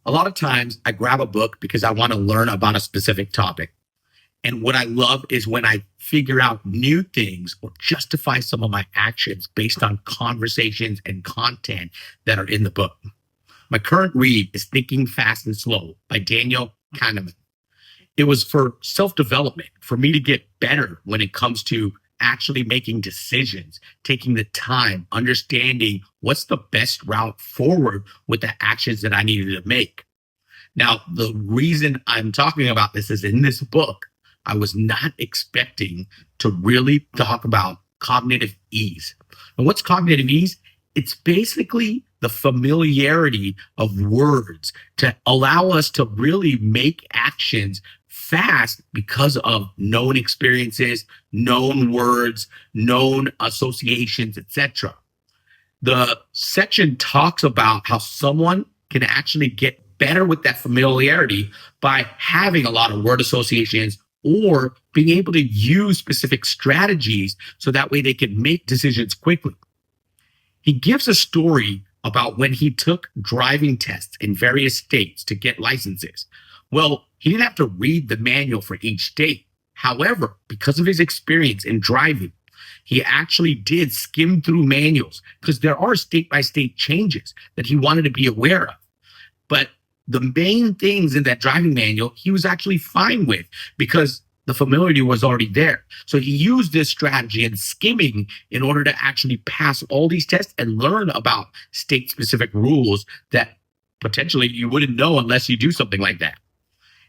A lot of times I grab a book because I want to learn about a specific topic. And what I love is when I figure out new things or justify some of my actions based on conversations and content that are in the book. My current read is Thinking Fast and Slow by Daniel Kahneman. It was for self-development, for me to get better when it comes to actually making decisions, taking the time, understanding what's the best route forward with the actions that I needed to make. Now, the reason I'm talking about this is in this book, I was not expecting to really talk about cognitive ease. And what's cognitive ease? It's basically the familiarity of words to allow us to really make actions fast because of known experiences, known words, known associations, etc. The section talks about how someone can actually get better with that familiarity by having a lot of word associations or being able to use specific strategies so that way they can make decisions quickly. He gives a story about when he took driving tests in various states to get licenses. Well, he didn't have to read the manual for each state. However, because of his experience in driving, he actually did skim through manuals because there are state by state changes that he wanted to be aware of. But the main things in that driving manual, he was actually fine with because the familiarity was already there. So he used this strategy and skimming in order to actually pass all these tests and learn about state specific rules that potentially you wouldn't know unless you do something like that.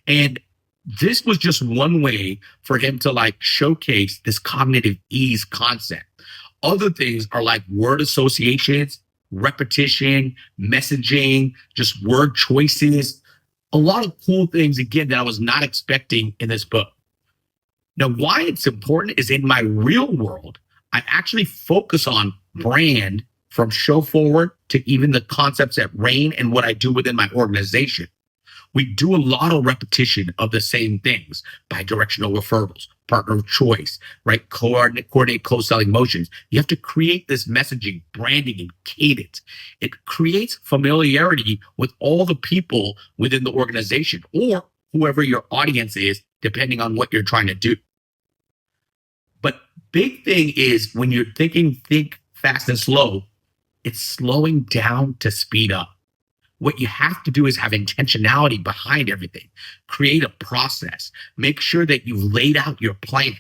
And this was just one way for him to like showcase this cognitive ease concept. Other things are like word associations, repetition, messaging, just word choices, a lot of cool things, again, that I was not expecting in this book. Now, why it's important is in my real world, I actually focus on brand from show forward to even the concepts at Rain and what I do within my organization. We do a lot of repetition of the same things, bi-directional referrals, partner of choice, right? Coordinate co-selling motions. You have to create this messaging, branding, and cadence. It creates familiarity with all the people within the organization or whoever your audience is, depending on what you're trying to do. But big thing is when you're think fast and slow, it's slowing down to speed up. What you have to do is have intentionality behind everything. Create a process. Make sure that you've laid out your plan.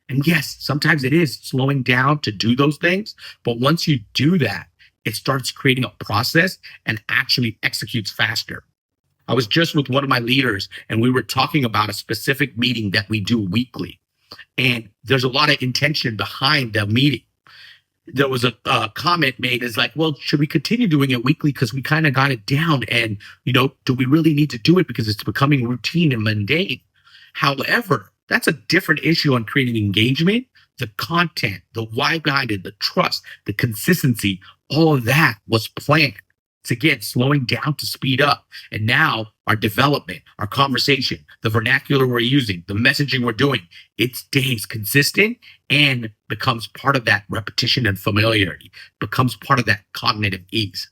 And yes, sometimes it is slowing down to do those things. But once you do that, it starts creating a process and actually executes faster. I was just with one of my leaders and we were talking about a specific meeting that we do weekly. And there's a lot of intention behind the meeting. There was a comment made is like, well, should we continue doing it weekly? Because we kind of got it down. And, do we really need to do it because it's becoming routine and mundane? However, that's a different issue on creating engagement. The content, the why behind it, the trust, the consistency, all of that was planned. It's again, slowing down to speed up. And now our development, our conversation, the vernacular we're using, the messaging we're doing, it stays consistent and becomes part of that repetition and familiarity, becomes part of that cognitive ease.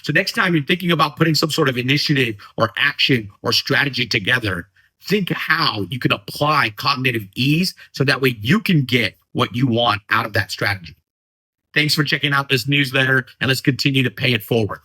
So next time you're thinking about putting some sort of initiative or action or strategy together, think how you can apply cognitive ease so that way you can get what you want out of that strategy. Thanks for checking out this newsletter and let's continue to pay it forward.